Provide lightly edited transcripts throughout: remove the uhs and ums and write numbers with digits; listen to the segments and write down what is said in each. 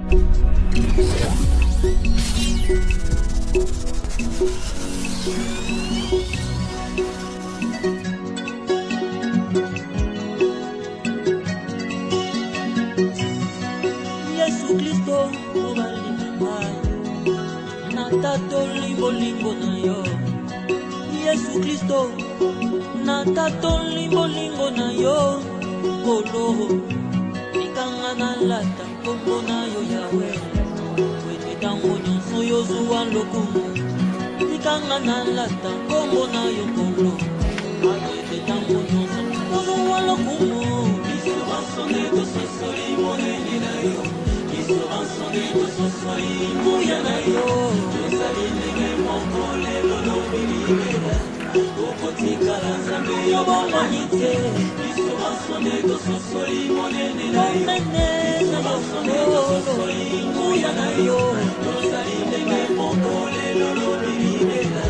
Yesu Kristo natato limbo limbo na yo. Yesu Kristo natato limbo limbo na yo. Kolo mikanga na lata kombo na yo Yawe. Wete tango nyonso yo zuwa lokumu. Mikanga na lata kombo na yo kolo. Wete tango nyonso yo zuwa lokumu. Isu basone to sosori moneni na yo. Isu basone to sosori muya na yo. Josali nege mongo lelo no bilibela. Okotika la zambe yo bomanyite. Isu basone to sosori moneni na yo. Isu basone to sosori muya na yo. Josali nege mongo lelo no bilibela.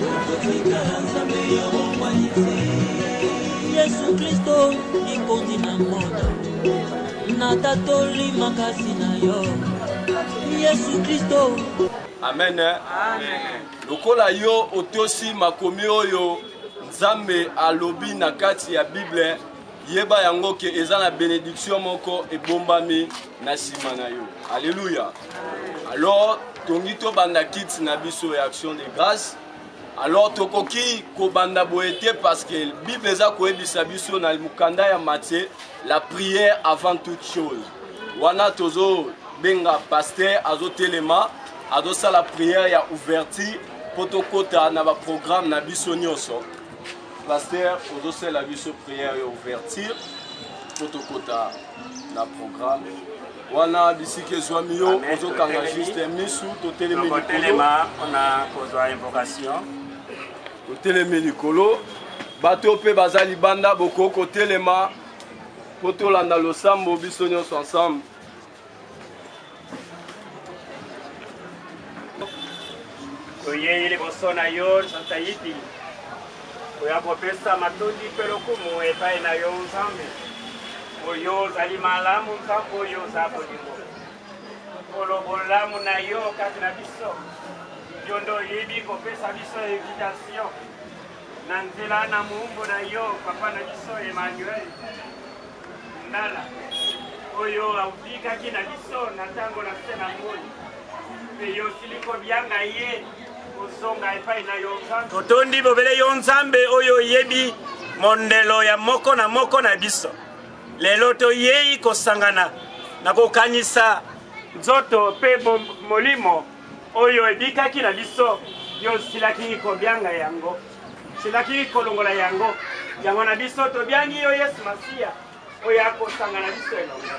Okotika la zambe yo bomanyite. Yesu Kristo ikondi na moda. Natatoli makasi na yo. Yesu Kristo. Amen. Amen. Lokola yo otosi makomi oyo Nzambe alobi na kati ya Bible yeba yango ke eza na bénédiction moko ebombami na sima na yo. Alléluia. Alors tongito banda kit na biso ya action de grâce. Alors tokoki ko banda boete parce que Bible eza koyebisa biso na mukanda ya Matthieu la prière avant toute chose. Wana tozo benga pasteur azo telema azo sala prière ya ouverture potokota na ba programme na biso nyonso. Pasteur ozo sala biso prière ya ouverture potokota na programme. Wana bisike zwami yo ozo kanga juste misu to telemi telema on a kozwa invocation. Kotelemi likolo bato pe bazali banda boko kotelema poto landa losambo biso nyonso ensemble. Oye ile bosona yo santa yiti. Oya kopesa matondi pelokumu epai na yo Nzambe. Oyo zali malamu nkambo yo zabo lingo. Olo bolamu na yo kati na biso. Yondo yebi kopesa biso invitation. Nanzela na mumbo na yo papa na biso Emmanuel. Ndala. Oyo aupika kina biso na tango na sena ngoni. Pe yo siliko byanga ye. Ozonga epai na yo Nzambe. Totondi bobele yo Nzambe oyo yebi mondelo ya moko na biso. Lelo to yei kosangana na kokanisa nzoto pe molimo oyo ebikaki na biso yo silaki ko byanga yango silaki ko longola yango yango na biso to byangi yo Yesu Masia oyo akosangana biso elongo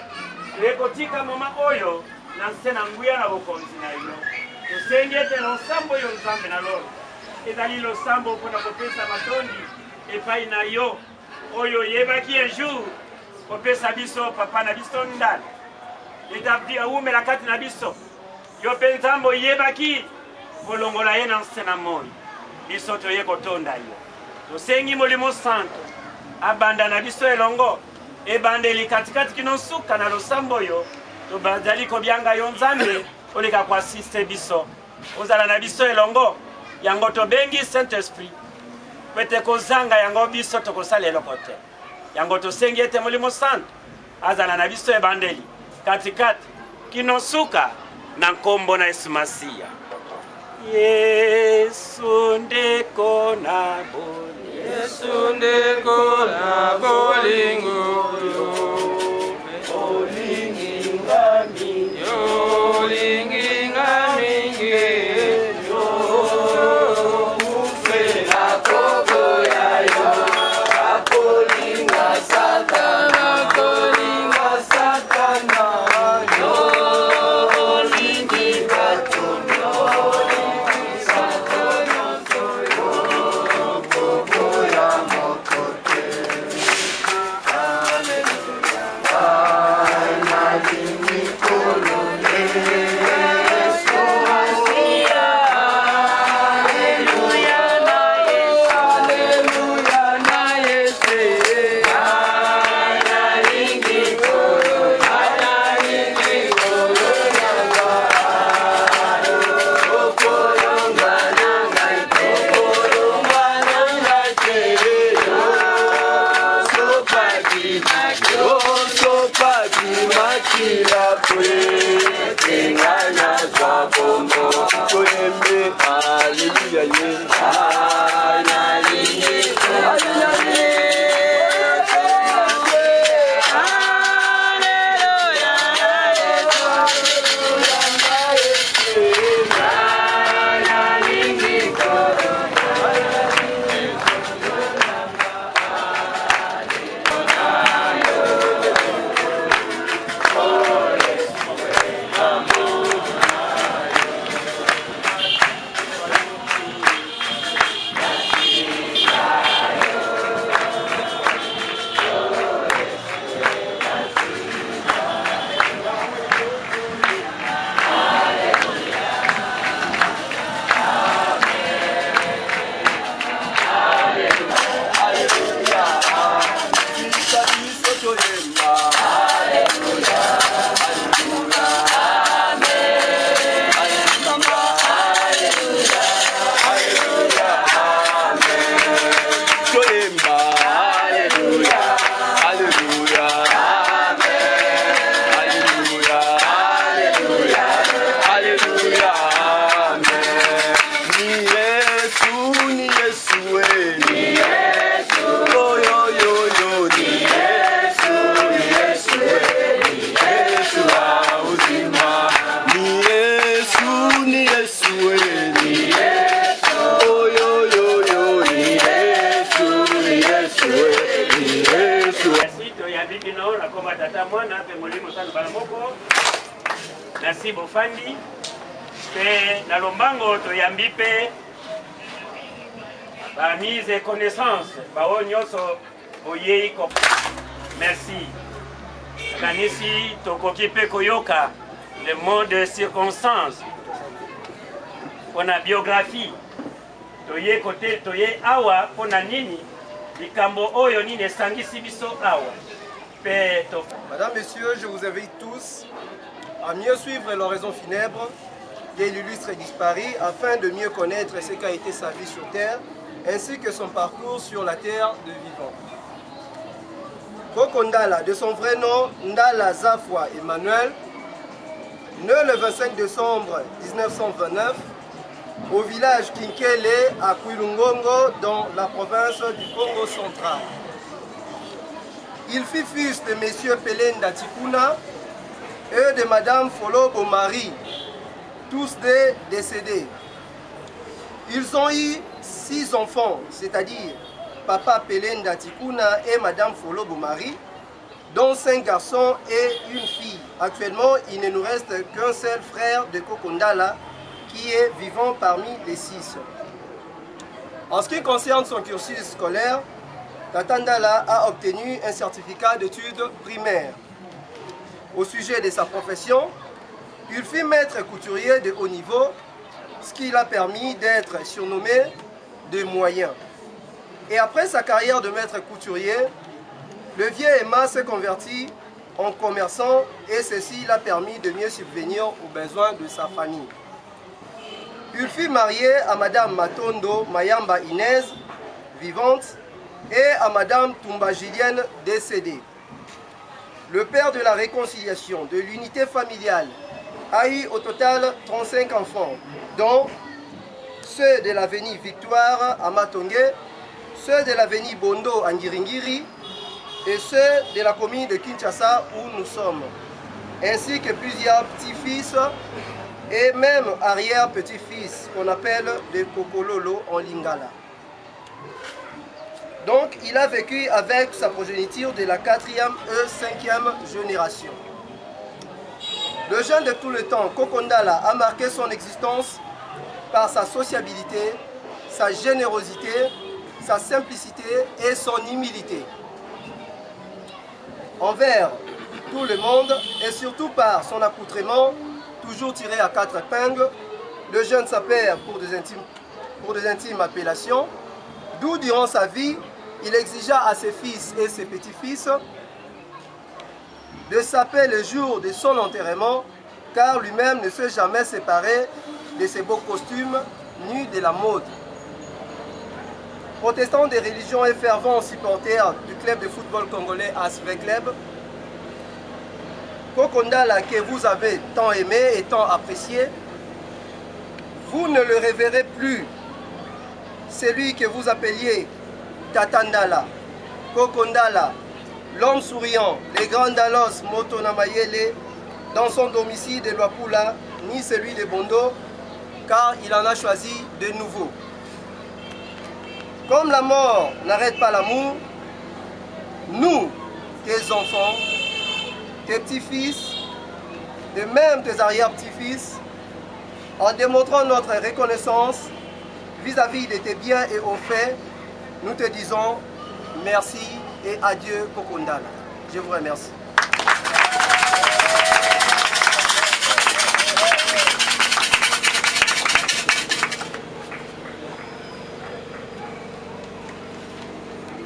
lekotika moma oyo na sena nguya na bokonzi na yo tosenge te no sambo yo Nzambe na lolo ezali lo sambo mpona kopesa matondi epai na yo oyo yebaki un jour kopesa biso papa na biso ndala etabli aume la kati na biso yo penzambo yebaki kolongola ye na nsena moyi biso toye kotonda yo tosengi molimo santo abanda na biso elongo ebandeli katikati kino suka na losambo yo tobazali kobyanga yo Nzambe oleka kuasiste biso ozala na biso elongo yango tobengi Saint Esprit pete kozanga yango biso tokosala eloko te yango tosengi ete molimo santo azala na biso ebandeli katikati kino suka na nkombo na Yesu Masia. Yesu ndeko na boli, Yesu ndeko na bolingo olingi ngami olingi ngamingi Merci Bofandi. Pe na lombango to yambipe ba mise et connaissance ba onyoso oyei ko. Merci. Kanisi to kokipe koyoka le mot de circonstance. Pona biographie. Toye côté toye awa pona nini likambo oyo nini sangisi biso awa. Madame, Messieurs, je vous invite tous à mieux suivre l'oraison funèbre de l'illustre disparu afin de mieux connaître ce qu'a été sa vie sur terre ainsi que son parcours sur la terre de vivant. Koko Ndala, de son vrai nom Ndala Zafwa Emmanuel, né le 25 décembre 1929 au village Kinkele à Kwilungongo dans la province du Congo central. Il fit fils de M. Pelenda Tikuna et de Mme Folobo Marie, tous deux décédés. Ils ont eu 6 enfants, c'est-à-dire Papa Pelenda Tikuna et Mme Folobo Marie, dont 5 garçons et une fille. Actuellement, il ne nous reste qu'un seul frère de Koko Ndala qui est vivant parmi les 6. En ce qui concerne son cursus scolaire, Tata Ndala a obtenu un certificat d'études primaires. Au sujet de sa profession, il fut maître couturier de haut niveau, ce qui l'a permis d'être surnommé de moyen. Et après sa carrière de maître couturier, le vieux Emma s'est converti en commerçant et ceci l'a permis de mieux subvenir aux besoins de sa famille. Il fut marié à Madame Matondo Mayamba Inez, vivante, et à Madame Tumba Julienne, décédée. Le père de la réconciliation, de l'unité familiale, a eu au total 35 enfants, dont ceux de l'avenue Victoire à Matongé, ceux de l'avenue Bondo à Ngiringiri et ceux de la commune de Kinshasa où nous sommes, ainsi que plusieurs petits-fils et même arrière-petits-fils qu'on appelle des Kokololo en Lingala. Donc, il a vécu avec sa progéniture de la 4e et 5e génération. Le jeune de tout le temps, Koko Ndala, a marqué son existence par sa sociabilité, sa générosité, sa simplicité et son humilité. Envers tout le monde et surtout par son accoutrement, toujours tiré à 4 épingles, le jeune s'appelle pour des intimes appellations, d'où durant sa vie, il exigea à ses fils et ses petits-fils de saper le jour de son enterrement, car lui-même ne s'est jamais séparé de ses beaux costumes nus de la mode. Protestant des religions et fervent supporter du club de football congolais ASV Club, Kokondala que vous avez tant aimé et tant apprécié, vous ne le reverrez plus. Celui que vous appeliez Tatandala, Kokondala, l'homme souriant, les grands Dalos Motonamayele, dans son domicile de Luapula, ni celui de Bondo, car il en a choisi de nouveau. Comme la mort n'arrête pas l'amour, nous, tes enfants, tes petits-fils, et même tes arrière-petits-fils, en démontrant notre reconnaissance vis-à-vis de tes biens et hauts faits, nous te disons merci et adieu Kokondala. Je vous remercie.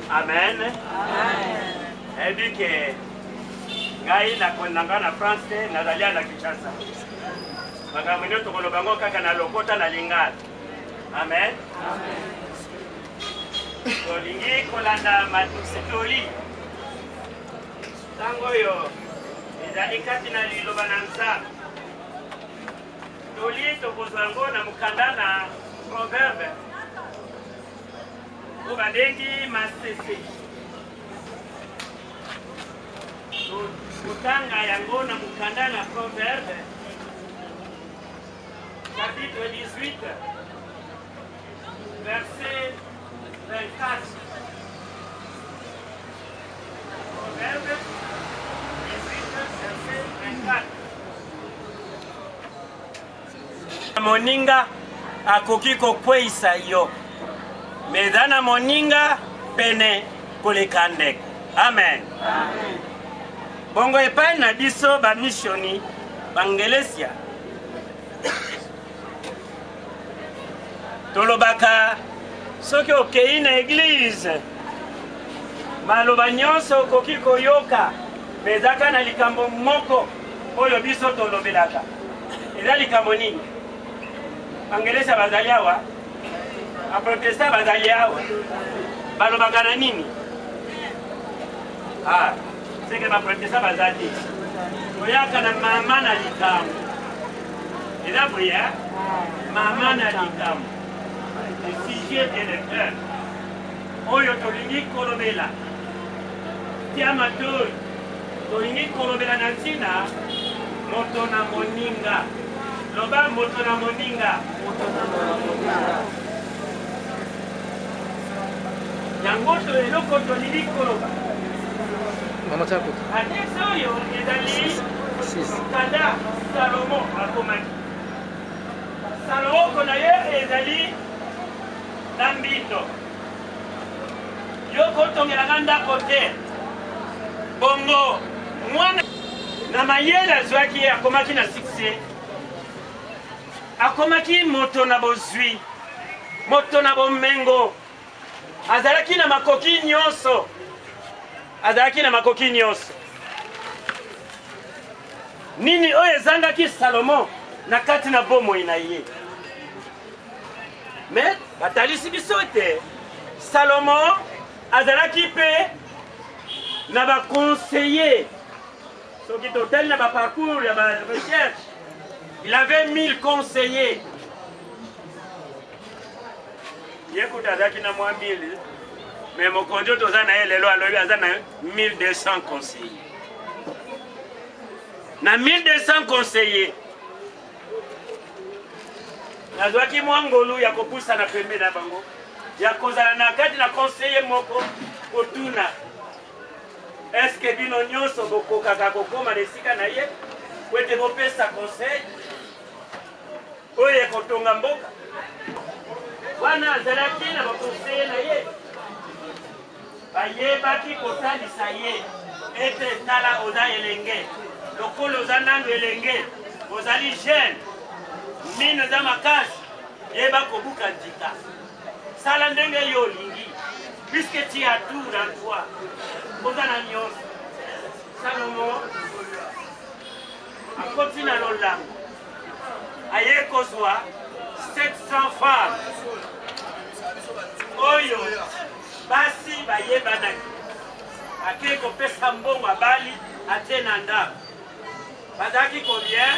Amen. Et puis que ngai na kwendanga na France nazalia na Kinshasa. Makambo nyoto kolobango kaka na lokota na lingala. Amen. Tolingi kolanda matusitoli. Tango yo eza ikati na liloba na nsa. Toli tokozwango na mukanda na proverbe. Ubadengi masese. Kutanga yango na mukanda na proverbe. Chapitre 18, verset 24. Proverbe 18, verset 24. Moninga akoki kokweisa yo. Medana moninga pene kolekande. Amen. Amen. Bongo epai na biso ba missioni bangelesia. Tolobaka soki okei na église. Maloba nyonso okoki koyoka. Mezaka na likambo moko oyo biso tolobelaka. Eza likambo nini? Bangelesia bazali awa. Aprotesta bazali awa. Balobaka na nini? Ah, c'est que ma protesta bazali. Oyaka na mama na likambo. Eza boya? Mama na likambo. Le sujet est le cœur. Oyo tolingi kolobela. Tiama toi. Tolingi kolobela na ntina. Moto na moninga. Loba moto na moninga. Moto na moninga. Yango to eloko tolingi koloba. Mama chako. Adesso oyo ezali kanda Salomo akomaki. Salomo kona ye ezali Nambito. Yoko tongelanga ndako te. Bongo mwana na mayele azwaki akomaki na succès. Akomaki moto na bozwi. Moto na bomengo. Azalaki na makoki nyonso. Azalaki na makoki nyonso. Nini oyo ezangaki Salomo na kati na bomoi na ye. Mais batalisi biso te Salomo azalaki pe na ba conseiller. Soki totali na ba parcours ya ba recherche. Il avait 1000 conseillers. Yekuta azalaki na mwa 1000. Mais mon conjoint toza na ye lelo alobi aza na 1200 conseillers. Na 1200 conseillers. Nazwaki mwangolu ya kopusa na pembe na bango. Ya kozala na kati na conseiller moko otuna. Est-ce que bino nyonso bokokaka kokoma nesika na ye? Wete bopesa conseil. Oye kotonga mboka. Wana azalaki na bakonseiller na ye. Bayebaki kotalisa ye. Ete tala oza elenge. Lokolo oza nanu elenge. Ozali jeune. Mino za makasi. Yeba kobuka ntika. Sala ndenge yo lingi. Puisque tu as tout dans toi. Oza na nyonso. Salomo. Akoti na lolango. Aye kozwa 700 femmes. Oyo. Basi bayebanaki. Ake kopesa mbongo abali ate na ndako. Bazaki combien?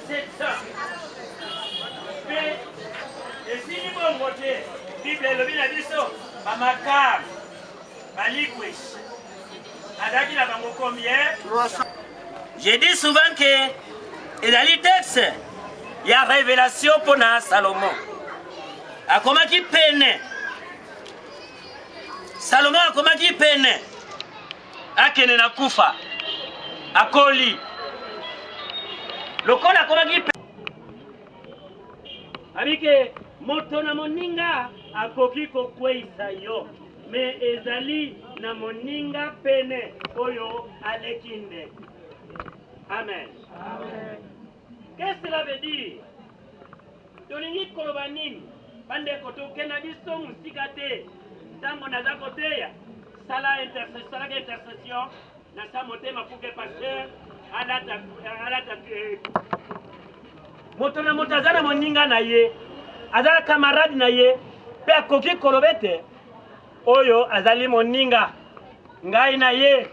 700. Et si nous avons voté, Bible le bien dit ça, Bamakar, Balikwish. Bazaki n'a pas combien? 300. J'ai dit souvent que dans les textes, il y a révélation pour Salomon. A comment qui peine? Salomon a comment qui peine? A kene na kufa. A koli. Lokola a comment qui peine? Abike moto na moninga akoki kokweisa yo. Me ezali na moninga pene oyo alekinde. Amen. Amen. Qu'est-ce que cela veut dire? Tolingi kolobanini bande koto kena biso musikate tango naza koteya sala intercession na sa motema pour que pasteur alata moto na moto azana moninga na ye azala camarade na ye pe akoki kolobete oyo azali moninga ngai na ye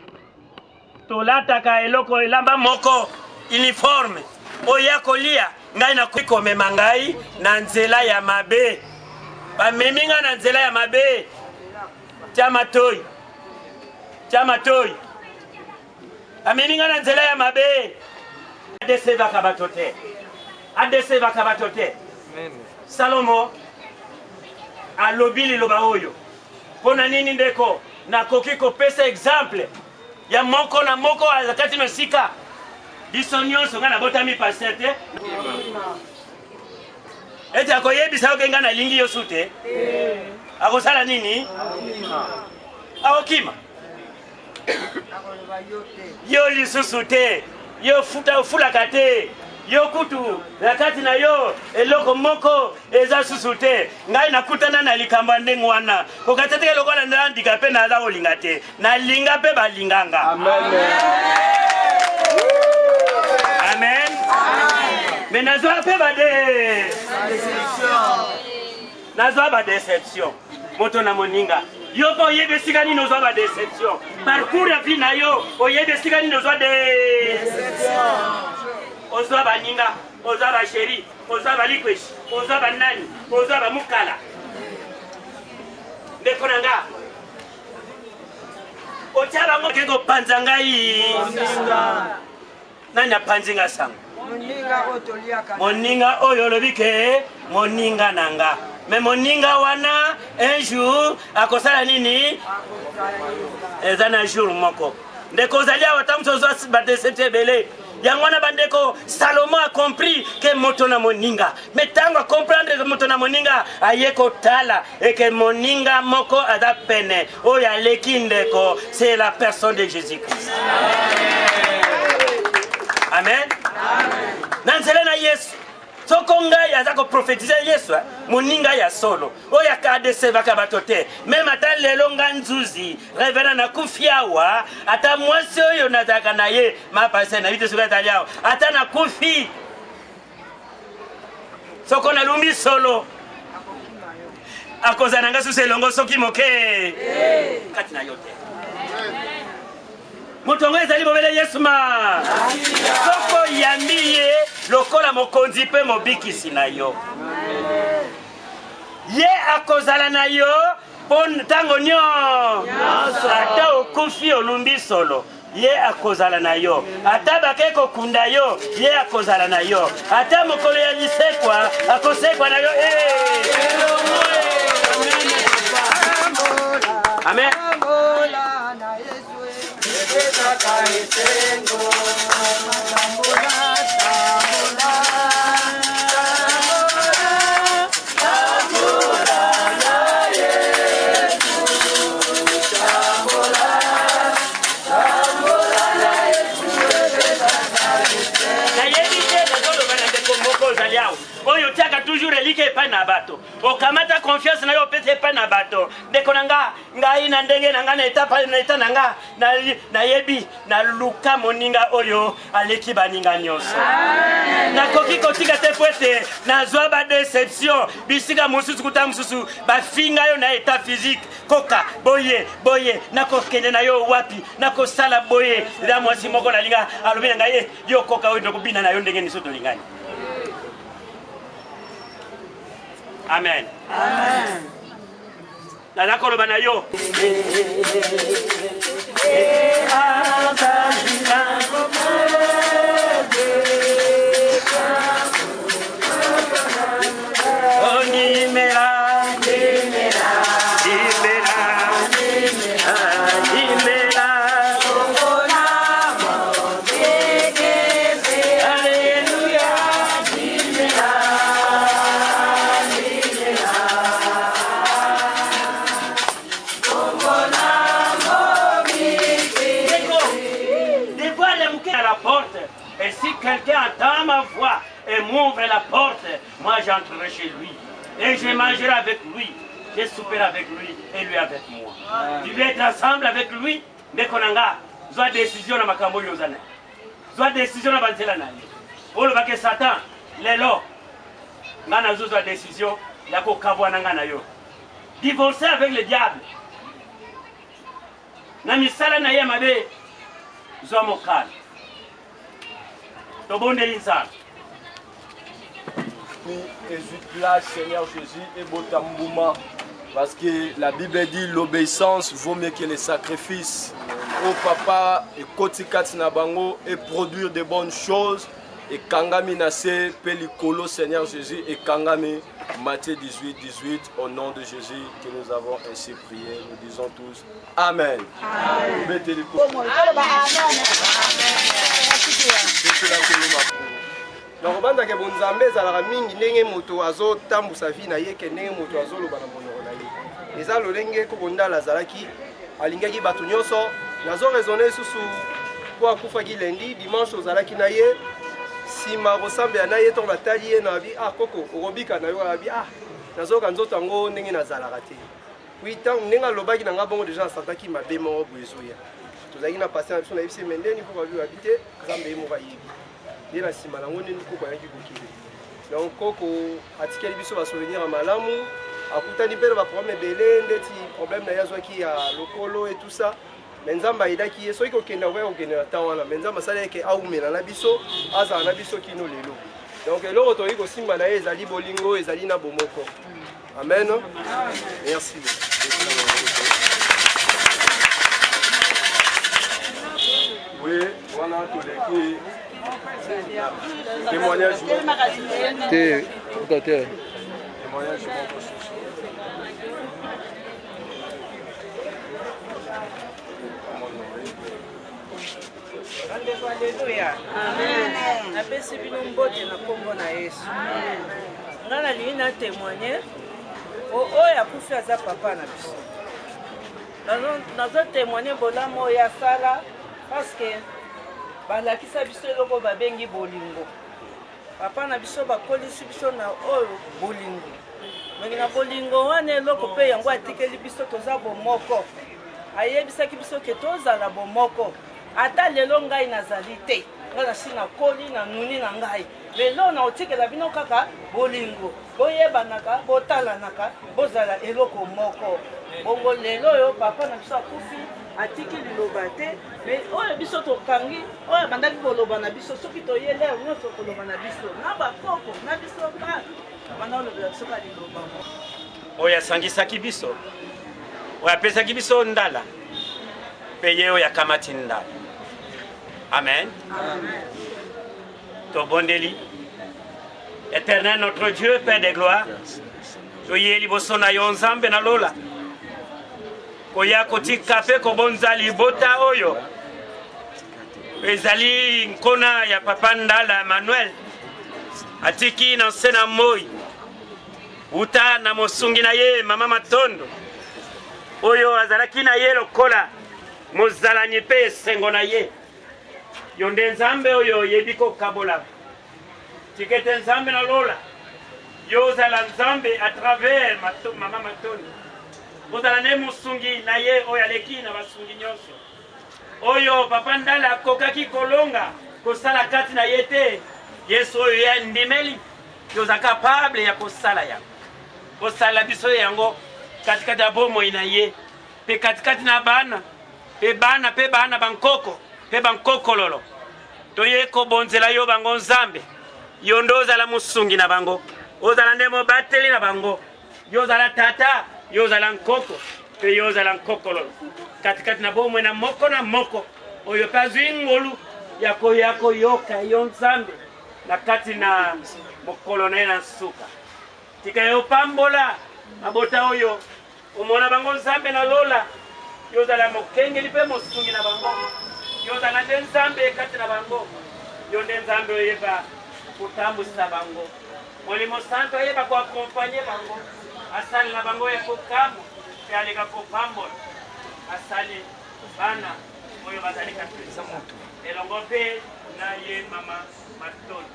tolataka eloko elamba moko uniforme oya kolia ngai na komema ngai na nzela ya mabe bameminga na nzela ya mabe chamatoi bameminga na nzela ya mabe adesevaka batote Salomo alobi liloba oyo pona nini ndeko nakoki kopesa exemple ya moko na moko azakati na sika biso nyonso nga na botami pasteur te eti akoyebisa oke nga na lingi yo sute akosala nini akokima yo lisusu te yo fulaka te yo kutu na kati na yo eloko moko eza susu te ngai nakutana na likambo ndenge wana kokateteke lokola ndandika pe naza kolinga te nalinga pe balinganga amen mais nazwa pe ba déception moto na moninga yo ko yebe sikani nozwa ba déception parcours ya vie na yo oyebe sikani nozwa déception ozwa baninga ozwa ba chéri ozwa ba likwesh ozwa ba nani ozwa ba mukala ndeko nanga ochaba ngoke ko panza ngai nani apanzinga sango moninga oyo lobike moninga nanga mais moninga wana un jour akosala nini ezana jour moko ndeko zalia watamuzozwa badesete bele yangwana bandeko Salomon a compris que moto na moninga mais tango a comprendre que moto na moninga ayeko tala et que moninga moko ada pene oyo aleki ndeko c'est la personne de Jésus-Christ. Amen. Nanzela na Yesu soko ngai aza ko prophétiser Yesu moninga ya solo oya ka desevaka batote même ata lelo nganzuzi révérend na kufiawa ata mwasi oyo nataka na ye mapase na vite suka taliao ata na kufi soko na lumbi solo akoza nanga suse longo soki moke kati na yote Mutongo ezali bobele Yesu ma soko yambiye lokola mokonzi pe mobikisi na yo ye akozala na yo pon tango nyo ata okufi olumbi solo ye akozala na yo ata bakeko kunda yo ye akozala na yo ata mokolo ya lisekwa akosekwa na yo amen oyo tiaka toujours elike epai na bato okamata confiance na yo opesa epai na bato ndeko na nga ngai na ndenge na nga na eta na nga nayebi na luka moninga oyo aleki baninga nyonso nakoki kotika te po ete nazwa badeception bisika mosusu kuta mosusu bafinga yo na eta physique koka boye nakokende na yo wapi nakosala boye eza mwasi moko nalinga alobi na ngai yo koka oyo tokobina na yo ndenge niso tolingani. Amen. Amen. Naza koloba na yo. Et si quelqu'un entend ma voix et m'ouvre la porte, moi j'entrerai chez lui. Et je mangerai avec lui, je souperai avec lui et lui avec moi. Tu veux être ensemble avec lui, mais qu'on a soit décision dans ma cambo yozana. Soit décision dans ma zela nani. Pour le bac Satan, les lots. Nana soit décision, la kokabwa nangana yo. Divorcer avec le diable. Namisala na yemabe, zomokal. Exulte-la, Seigneur Jésus, et Botambouma. Parce que la Bible dit l'obéissance vaut mieux que les sacrifices. Oh papa, et kotikati na bango, et produire de bonnes choses. Et kangami nase, pelikolo, Seigneur Jésus, et kangami, Matthieu 18, 18, au nom de Jésus que nous avons ainsi prié. Nous disons tous Amen. Amen. Donc bandaka bonzambe ezalaka mingi ndenge moto azotambusa vie na ye ke ndenge moto azoloba na monoko na ye eza lolenge koko ndala azalaki alingaki bato nyonso nazo raisonner susu po akufaki lundi dimanche ozalaki na ye nsima kosambela na ye to batali ye na bi koko okobika na yo abi nazoka nzoto yango ndenge nazalaka te wi ntango ndenge alobaki na nga bongo deja asantaki mabe moko boye ezoya tozalaki na pase na biso na yebisi me ndeni mpo babi babi te nzambe ye moko ayebi nde na nsima nango ndeni koko ayaki kokende donc koko atikeli biso basouvenir ya malamu akutani mpe na baproblème ebele ndeti problème na ye azwaki ya lokolo et tout ça me nzambe ayedaki ye soki kokende akoki kokende na ntan wana me nzambe asali eke aumela na biso azala na biso kino lelo donc eloko toyei kosimba na ye ezali bolingo ezali na bomoko amen. Merci. Oui, voilà, tous les témoignages. Témoignage. Alléluia. Amen. Napesi bino mbote na kombo na Yesu. Nga nalingi na témoigner oyo akufi aza papa na biso. Nazo témoigner bolamu oyo asala parce que balakisa biso eloko babengi bolingo. Papa na biso bakolisi biso na oyo bolingo. Mengi na bolingo wana eloko mpe yango atikeli biso toza bomoko. Ayebisaki biso ke tozala bomoko. Ata lelo ngai nazali te. Nga na sina koli na nuni na ngai. Lelo na otikela bino kaka bolingo. Boyebanaka, botalanaka, bozala eloko moko. Bongo lelo yo papa na biso akufi atiki liloba te. Mais oyo biso tokangi, oyo bandaki koloba na biso soki toyele nyonso koloba na biso. Na bakoko na biso ba. Bana olobela biso ka liloba moko. Oyo asangisaki biso. Oyo apesaki biso ndala. Peye oyo akamati ndala. Amen. Amen. Tobondeli. Éternel notre Dieu, Père de gloire. Toye liboso na yo nzambe na lola. Koya kotika pe kobonza libota oyo. Ezali nkona ya papa ndala Emmanuel. Atiki na sena moi. Uta na mosungi na ye mama matondo. Oyo azalaki na ye lokola. Mozalani pe sengo na ye. Yonde nzambe oyo yebiko kabola. Tikete nzambe na lola. yozala nzambe à travers mama matoni bozala ne musungi na ye oyo aleki na basungi nyonso oyo papa ndala akokaki kolonga kosala kati na ye te yesu oyo ya ndimeli yoza capable ya kosala yango kosala biso yango katikati ya bomoi na ye mpe katikati na bana mpe bana bankoko mpe bankokololo toye kobonzela yo bango nzambe yo nde ozala mosungi na bango ozala nde mobateli na bango yo ozala tata yo ozala nkoko mpe yo ozala nkokololo katikati na bomoi na moko oyo mpe azwi ngolu ya koyoka yo nzambe na kati na mokolo na ye na nsuka tika yo pambola mabota oyo omona bango nzambe na lola yo ozala mokengeli mpe mosungi na bango yo ozala nde nzambe kati na bango yo nde nzambe oyeba kotambwisa bango molimo santo ayeba koakompanye bango asalela bango ya kokamwa mpe aleka kopambola asali bana oyo bazali kati elongo mpe na ye mama matoni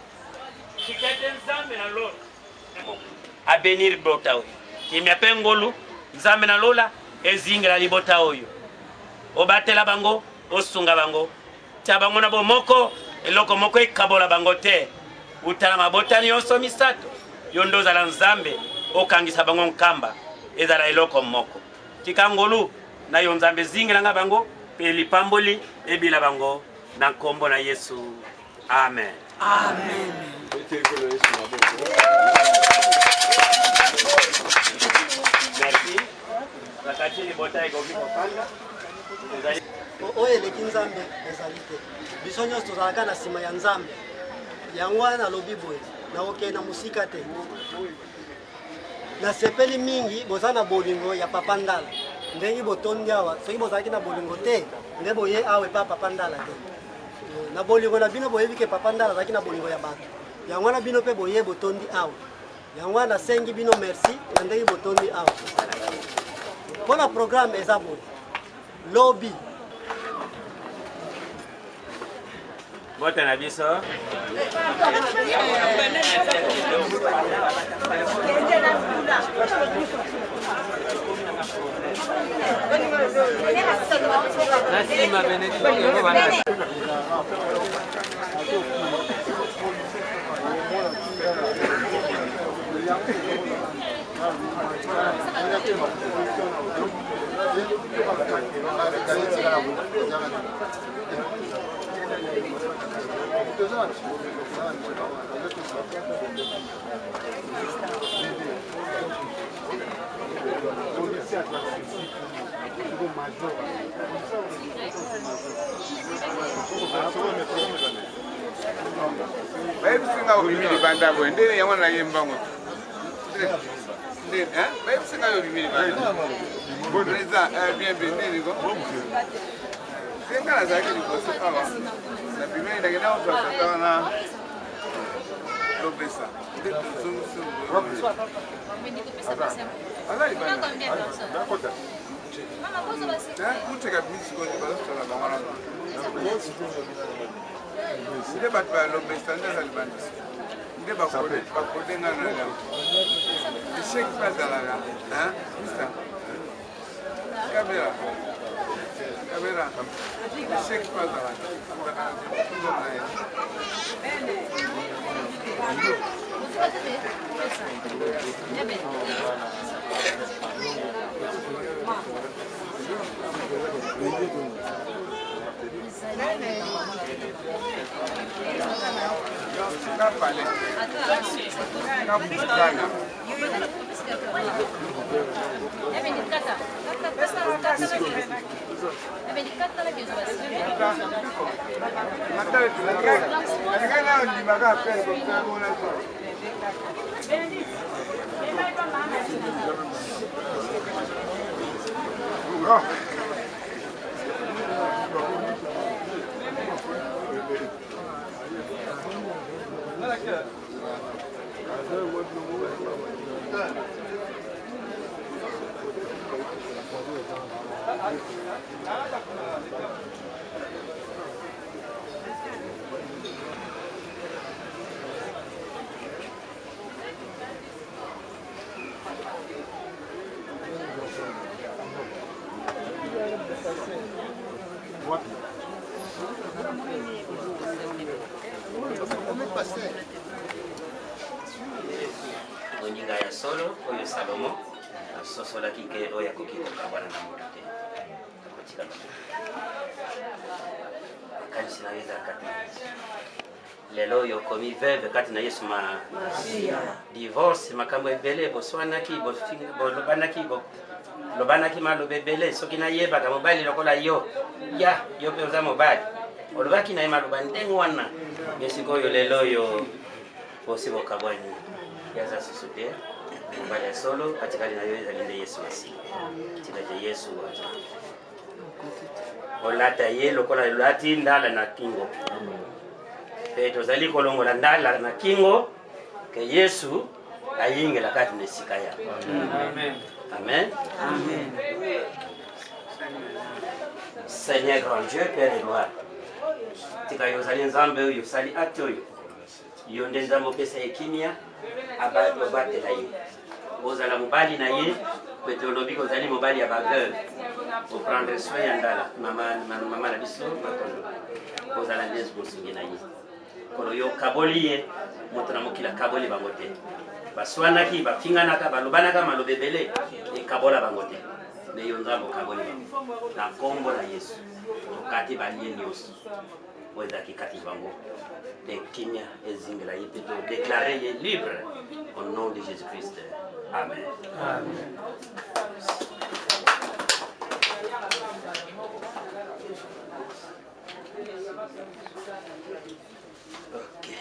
kikete nzambe na lola abenir bota oyo kimia mpe ngolu nzambe na lola ezingela libota oyo obatela bango osunga bango tia bango na bomoko eloko moko ekabola bango te utala mabota nyonso misato yo nde ozala nzambe okangisa bango nkamba ezala eloko moko tika ngolu na yo nzambe ezingelanga bango mpe lipamboli ebila bango na nkombo na yesu amen. Amen. Merci. Nakati libota ekoki kopanga. Oyo eleki nzambe ezali te biso nyonso tozalaka na nsima ya nzambe yango wana nalobi boye nakokende na mosika te nasepeli mingi boza na bolingo ya papa ndala ndenge botondi awa soki bozalaki na bolingo te nde boye awa epa papa ndala te na bolingo na bino boyebi ke papa ndala azalaki na bolingo ya bato yango wana bino mpe boye botondi awa yango wana nasengi bino merci na ndenge botondi awa mpo na programme eza boye lobi Bota na biso. Nasima benediction. Baik singa ubimili banda bo ndene yamana na yemba ngo ndene baik singa ubimili banda bo reza bien ndene go singa la zaki ni kosa kawa na bimeli na ngena kwa tata na lobesa ndete zum ala ibana dakota mama bozo basi kuteka bisi ko ni bala sala na mwana Nde bat ba lo bestanda salban. Nde ba ko de ngana la. Shek pa dalaga, hein? Mista. Kamera. Shek pa dalaga. Moninga ya solo oyo Salomo sosola kike oya kokiko kabana na murate kotika kanisa na yeza kati lelo yo komi veve kati na Yesu ma divorce makambo ebele boswana ki bolobana ki lobana ki malo bebele soki na yeba ka mobali lokola yo ya yo pe oza mobali olobaki na yema loba ndengo wana yesiko yo lelo yo posibo kabani yaza susute mobali ya solo atikali na yo ezalinde Yesu asi tikaje Yesu olata ye lokola lati ndala na kingo peto zali kolongola ndala na kingo ke Yesu ayingela kati nesika ya amen amen amen. Seigneur grand Dieu Père et gloire tika yo zali nzambe yo sali ato yo nde nzambe pesa ekimia abado batela ye ozala mobali na ye peto lobi ko zali mobali ya baveuve pour prendre soin ya ndala mama na biso ozala ndes bosingi na ye kolo yo kaboli ye moto na mokila kaboli bango te baswanaki bafinganaka balobanaka malobe ebele ekabola bango te me yo nzambe okaboli bango na nkombo na Yesu tokati balie nyonso oyo ezalaki kati bango ekimia ezingela ye mpe todeklare ye libre au nom de Jésus Christ amen, amen. Okay.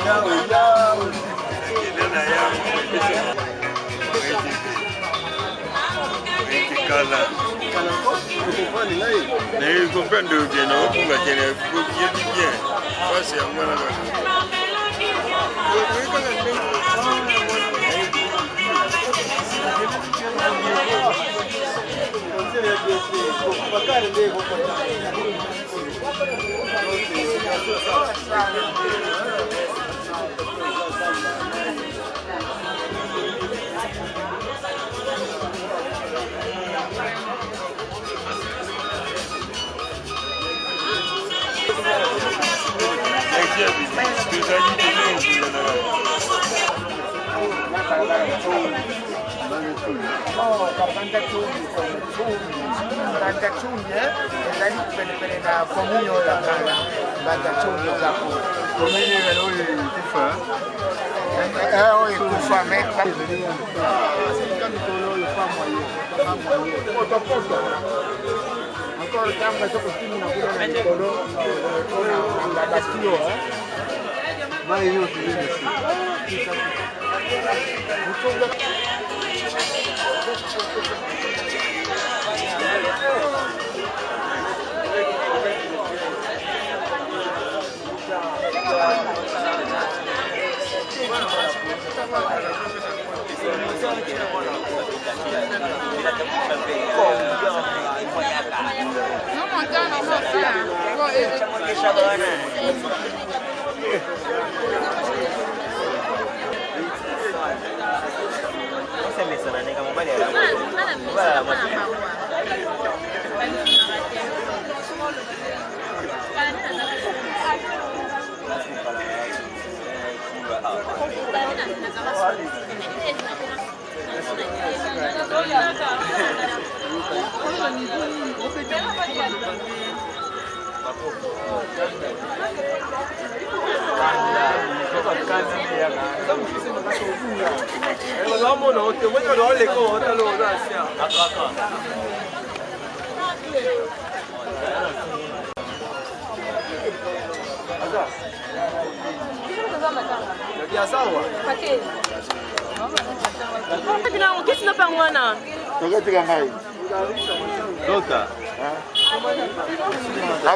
Não, Kala. Mais comprendre bien, non, pour la bien. C'est à moi là. Encore kama soko timu na kula na mikono na basio mai hiyo tulini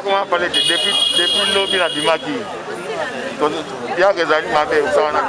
Comment parler depuis l'eau bien du maquis. Il y a des animaux ça on a